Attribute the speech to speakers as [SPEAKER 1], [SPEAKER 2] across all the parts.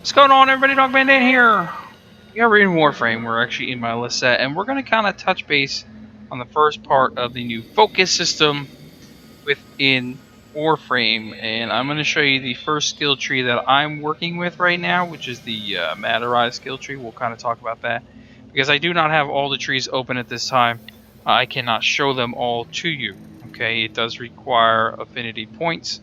[SPEAKER 1] What's going on, everybody? Dog Bandit here. Yeah, we're in Warframe. We're actually in my list set, and we're going to kind of touch base on the first part of the new focus system within Warframe. And I'm going to show you the first skill tree that I'm working with right now, which is the Madurai skill tree. We'll kind of talk about that because I do not have all the trees open at this time. I cannot show them all to you. Okay, it does require affinity points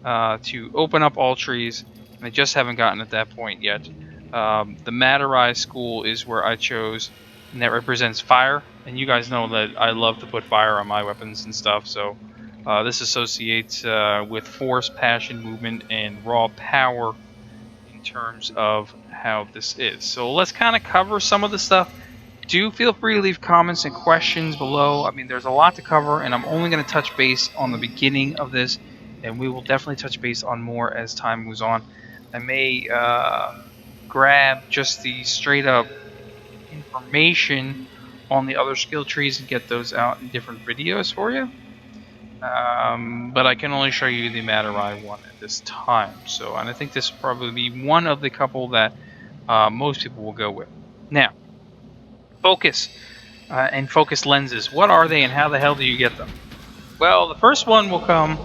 [SPEAKER 1] to open up all trees. And I just haven't gotten at that point yet. The Madurai school is where I chose, and that represents fire. And you guys know that I love to put fire on my weapons and stuff, so this associates with force, passion, movement, and raw power in terms of how this is. So let's kind of cover some of the stuff. Do feel free to leave comments and questions below. I mean, there's a lot to cover, and I'm only going to touch base on the beginning of this, and we will definitely touch base on more as time moves on. I may grab just the straight up information on the other skill trees and get those out in different videos for you. But I can only show you the Madurai one at this time. So, and I think this will probably be one of the couple that most people will go with. Now, focus and focus lenses. What are they and how the hell do you get them? Well, the first one will come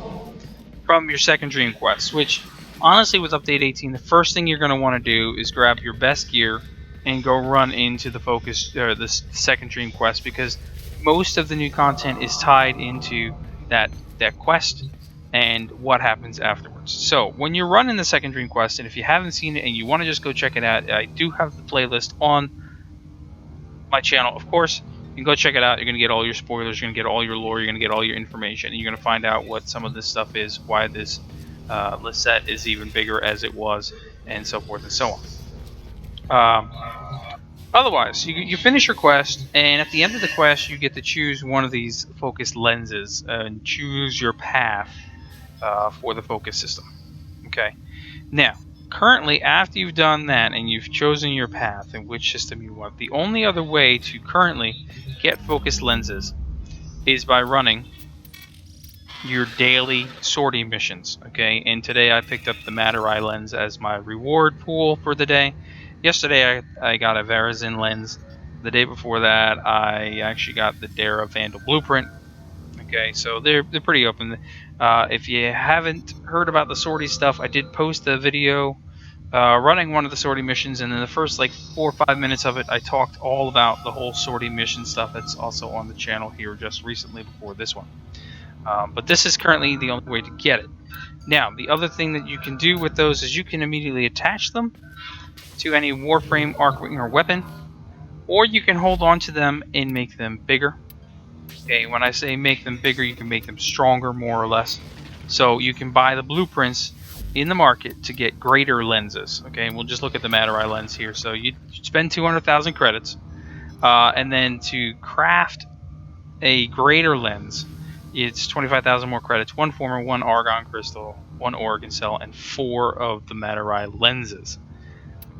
[SPEAKER 1] from your second dream quest, which honestly with update 18, the first thing you're going to want to do is grab your best gear and go run into the focus or the second dream quest, because most of the new content is tied into that quest and what happens afterwards. So when you're running the second dream quest, and if you haven't seen it and you want to just go check it out, I do have the playlist on my channel, of course. You can go check it out. You're going to get all your spoilers, you're going to get all your lore, you're going to get all your information, and you're going to find out what some of this stuff is, why this list set is even bigger as it was, and so forth and so on. Otherwise, you finish your quest, and at the end of the quest, you get to choose one of these focus lenses and choose your path for the focus system. Okay. Now, currently, after you've done that and you've chosen your path and which system you want, the only other way to currently get focus lenses is by running your daily sortie missions. Okay, and today I picked up the Madurai Lens as my reward pool for the day. Yesterday I got a Verizon lens. The day before that I actually got the Dara Vandal blueprint. Okay, so they're pretty open. If you haven't heard about the sortie stuff, I did post a video running one of the sortie missions, and in the first like 4 or 5 minutes of it, I talked all about the whole sortie mission stuff. That's also on the channel here just recently before this one. But this is currently the only way to get it. Now, the other thing that you can do with those is you can immediately attach them to any Warframe, Arcwing, or weapon, or you can hold on to them and make them bigger. Okay, when I say make them bigger, you can make them stronger, more or less. So you can buy the blueprints in the market to get greater lenses. Okay, and we'll just look at the Madurai lens here. So you spend 200,000 credits, and then to craft a greater lens, it's 25,000 more credits, 1 former, 1 argon crystal, 1 Oregon cell, and 4 of the Madurai lenses.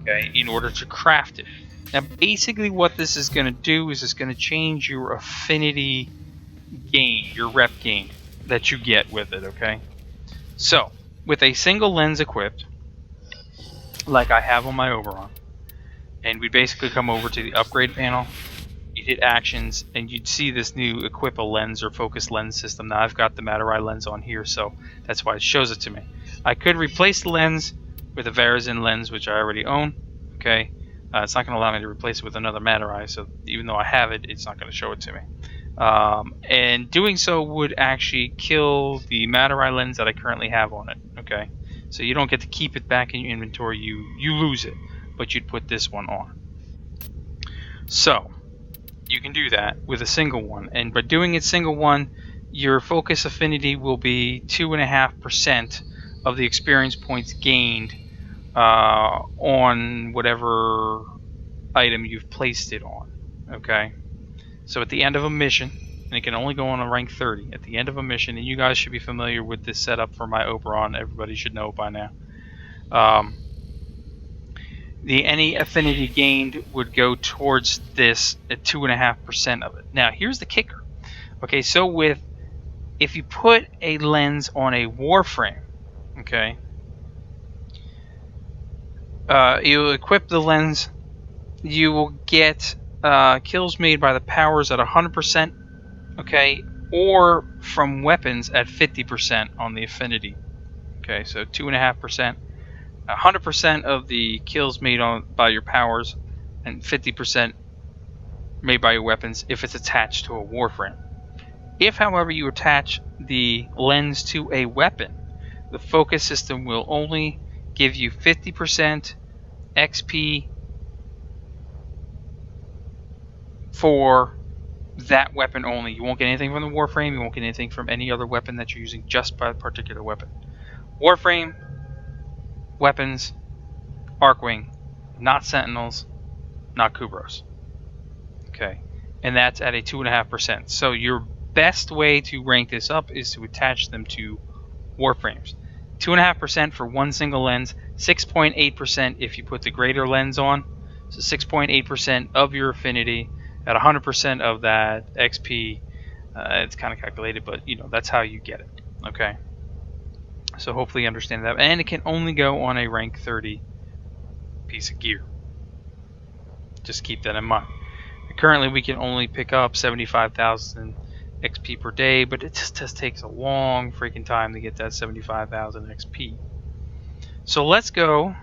[SPEAKER 1] Okay, in order to craft it. Now, basically what this is going to do is it's going to change your affinity gain, your rep gain that you get with it, okay? So, with a single lens equipped, like I have on my Oberon, and we basically come over to the upgrade panel, you'd hit actions, and you'd see this new equip a lens or focus lens system. Now, I've got the Madurai lens on here, so that's why it shows it to me. I could replace the lens with a Verizon lens, which I already own, okay? It's not going to allow me to replace it with another Madurai, so even though I have it, it's not going to show it to me. And doing so would actually kill the Madurai lens that I currently have on it, okay? So you don't get to keep it back in your inventory, you lose it, but you'd put this one on. So, you can do that with a single one, and by doing it single one, your focus affinity will be 2.5% of the experience points gained on whatever item you've placed it on. Okay, so at the end of a mission, and it can only go on a rank 30 at the end of a mission, and you guys should be familiar with this setup for my Oberon. Everybody should know by now. Any affinity gained would go towards this at 2.5% of it. Now, here's the kicker. Okay, so if you put a lens on a Warframe, okay, You equip the lens, you will get kills made by the powers at 100%, okay, or from weapons at 50% on the affinity. Okay, so 2.5%, 100% of the kills made by your powers, and 50% made by your weapons if it's attached to a Warframe. If, however, you attach the lens to a weapon, the focus system will only give you 50% XP for that weapon only. You won't get anything from the Warframe, you won't get anything from any other weapon that you're using just by a particular weapon. Warframe, weapons, Arcwing, not Sentinels, not Kubros. Okay, and that's at a 2.5%. So your best way to rank this up is to attach them to Warframes. 2.5% for one single lens, 6.8% if you put the greater lens on. So 6.8% of your affinity at 100% of that XP. It's kind of calculated, but you know that's how you get it. Okay. So hopefully you understand that, and it can only go on a rank 30 piece of gear. Just keep that in mind. Currently, we can only pick up 75,000 XP per day, but it just takes a long freaking time to get that 75,000 XP. So let's go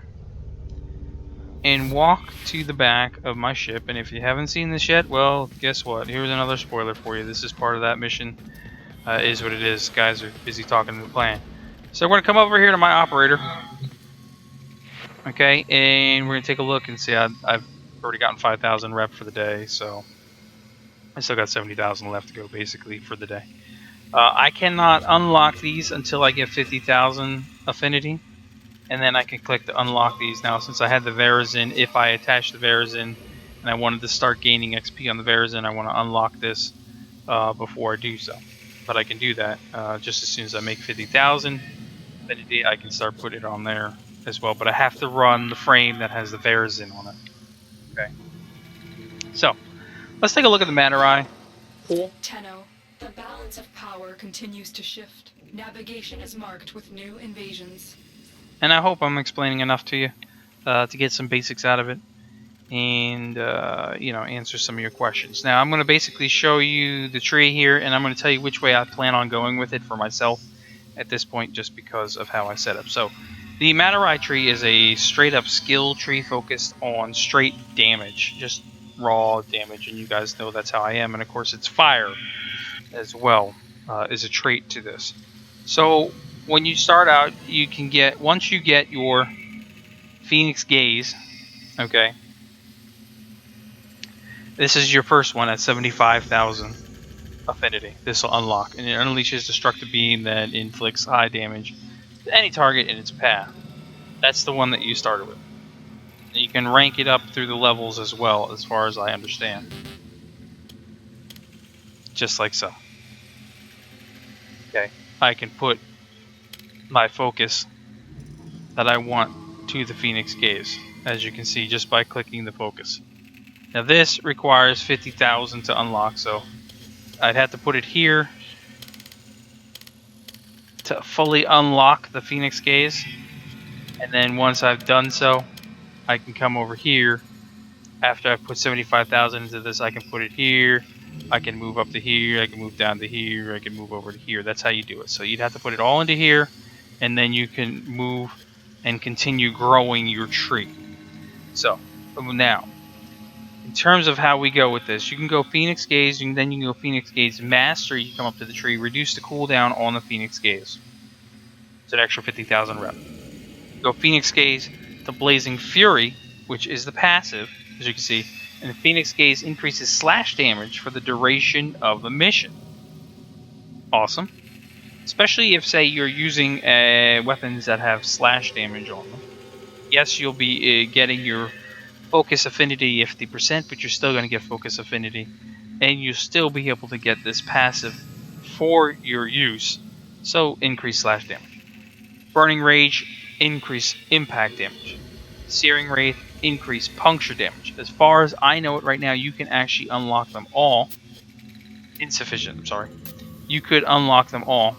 [SPEAKER 1] and walk to the back of my ship, and if you haven't seen this yet, well, guess what? Here's another spoiler for you. This is part of that mission. Is what it is. Guys are busy talking to the plan. So we're going to come over here to my operator. Okay, and we're going to take a look and see. I've already gotten 5,000 rep for the day, so I still got 70,000 left to go basically for the day. I cannot unlock these until I get 50,000 affinity, and then I can click to unlock these. Now, since I had the Verizon, if I attach the Verizon and I wanted to start gaining XP on the Verizon, I want to unlock this before I do so. But I can do that just as soon as I make 50,000 affinity. I can start putting it on there as well, but I have to run the frame that has the Verizon on it. Okay. So, let's take a look at the Madurai.
[SPEAKER 2] Tenno, the balance of power continues to shift. Navigation is marked with new invasions.
[SPEAKER 1] And I hope I'm explaining enough to you to get some basics out of it and answer some of your questions. Now, I'm going to basically show you the tree here, and I'm going to tell you which way I plan on going with it for myself at this point, just because of how I set up. So, the Madurai tree is a straight-up skill tree focused on straight damage, just raw damage, and you guys know that's how I am. And of course, it's fire as well is a trait to this. So, when you start out, you can get, once you get your Phoenix Gaze, okay, this is your first one at 75,000 affinity. This will unlock, and it unleashes destructive beam that inflicts high damage to any target in its path. That's the one that you started with. And you can rank it up through the levels as well, as far as I understand. Just like so. Okay, I can put my focus that I want to the Phoenix Gaze, as you can see, just by clicking the focus. Now this requires 50,000 to unlock, so I'd have to put it here to fully unlock the Phoenix Gaze. And then once I've done so, I can come over here. After I've put 75,000 into this, I can put it here. I can move up to here. I can move down to here. I can move over to here. That's how you do it. So you'd have to put it all into here, and then you can move and continue growing your tree. So now, in terms of how we go with this, you can go Phoenix Gaze, and then you can go Phoenix Gaze Master. You come up to the tree, reduce the cooldown on the Phoenix Gaze. It's an extra 50,000 rep. Go Phoenix Gaze to Blazing Fury, which is the passive, as you can see, and the Phoenix Gaze increases slash damage for the duration of the mission. Awesome. Especially if, say, you're using weapons that have slash damage on them. Yes, you'll be getting your focus affinity 50%, but you're still going to get focus affinity, and you'll still be able to get this passive for your use, so increase slash damage. Burning Rage, increase impact damage. Searing Wraith, increase puncture damage. As far as I know it right now, you can actually unlock them all. Insufficient, I'm sorry. You could unlock them all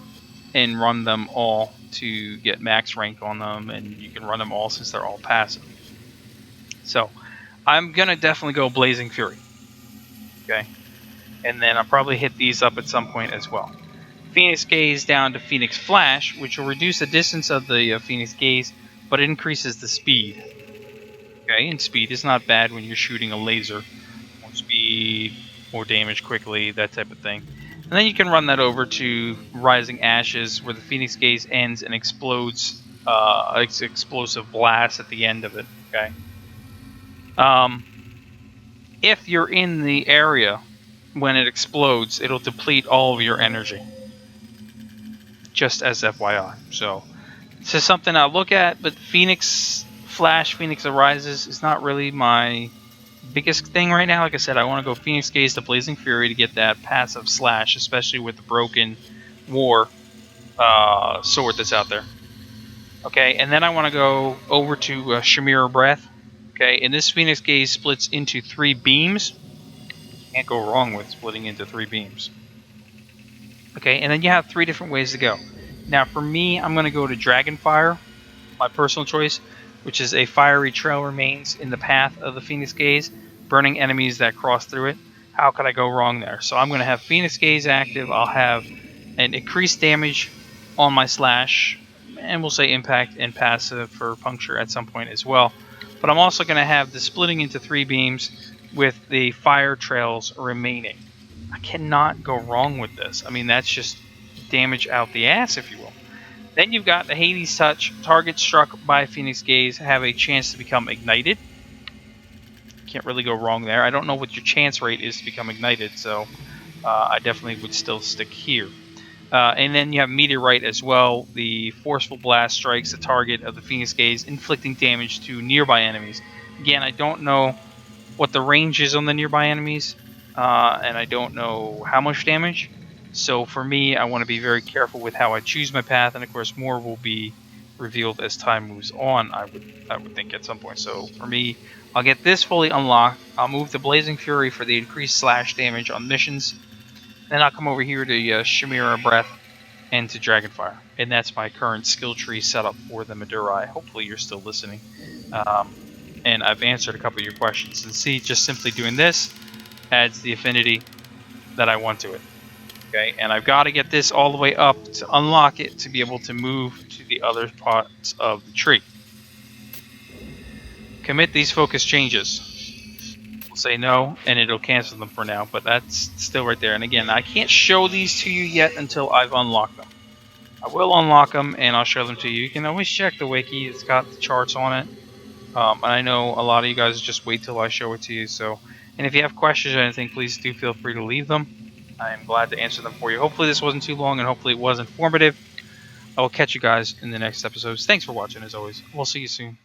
[SPEAKER 1] and run them all to get max rank on them, and you can run them all since they're all passive. So I'm gonna definitely go Blazing Fury. Okay, and then I'll probably hit these up at some point as well. Phoenix Gaze down to Phoenix Flash, which will reduce the distance of the Phoenix Gaze, but it increases the speed. Okay, and speed is not bad when you're shooting a laser. More speed, more damage quickly, that type of thing. And then you can run that over to Rising Ashes, where the Phoenix Gaze ends and explodes. It's explosive blast at the end of it. Okay. If you're in the area when it explodes, it'll deplete all of your energy. Just as FYI. So this is something I'll look at, but Phoenix Flash, Phoenix Arises is not really my biggest thing right now. Like I said, I want to go Phoenix Gaze to Blazing Fury to get that passive slash, especially with the broken war sword that's out there. Okay, and then I want to go over to Shamira Breath. Okay, and this Phoenix Gaze splits into 3 beams. Can't go wrong with splitting into 3 beams. Okay, and then you have 3 different ways to go. Now, for me, I'm going to go to Dragonfire, my personal choice, which is a fiery trail remains in the path of the Phoenix Gaze, burning enemies that cross through it. How could I go wrong there? So I'm going to have Phoenix Gaze active. I'll have an increased damage on my slash, and we'll say impact and passive for puncture at some point as well. But I'm also going to have the splitting into 3 beams with the fire trails remaining. I cannot go wrong with this. I mean, that's just damage out the ass, if you will. Then you've got the Hades Touch. Targets struck by Phoenix Gaze have a chance to become ignited. Can't really go wrong there. I don't know what your chance rate is to become ignited, so I definitely would still stick here. And then you have Meteorite as well. The forceful blast strikes the target of the Phoenix Gaze, inflicting damage to nearby enemies. Again, I don't know what the range is on the nearby enemies, and I don't know how much damage. So for me, I want to be very careful with how I choose my path, and of course, more will be revealed as time moves on. I would think at some point. So for me, I'll get this fully unlocked. I'll move to Blazing Fury for the increased slash damage on missions. Then I'll come over here to Shamira Breath and to Dragonfire, and that's my current skill tree setup for the Madurai. Hopefully, you're still listening. And I've answered a couple of your questions. And see, just simply doing this adds the affinity that I want to it. Okay, and I've got to get this all the way up to unlock it to be able to move to the other parts of the tree. Commit these focus changes. We'll say no, and it'll cancel them for now, but that's still right there. And again, I can't show these to you yet until I've unlocked them. I will unlock them, and I'll show them to you. You can always check the wiki. It's got the charts on it. And I know a lot of you guys just wait till I show it to you. So, and if you have questions or anything, please do feel free to leave them. I am glad to answer them for you. Hopefully this wasn't too long, and hopefully it was informative. I will catch you guys in the next episodes. Thanks for watching, as always. We'll see you soon.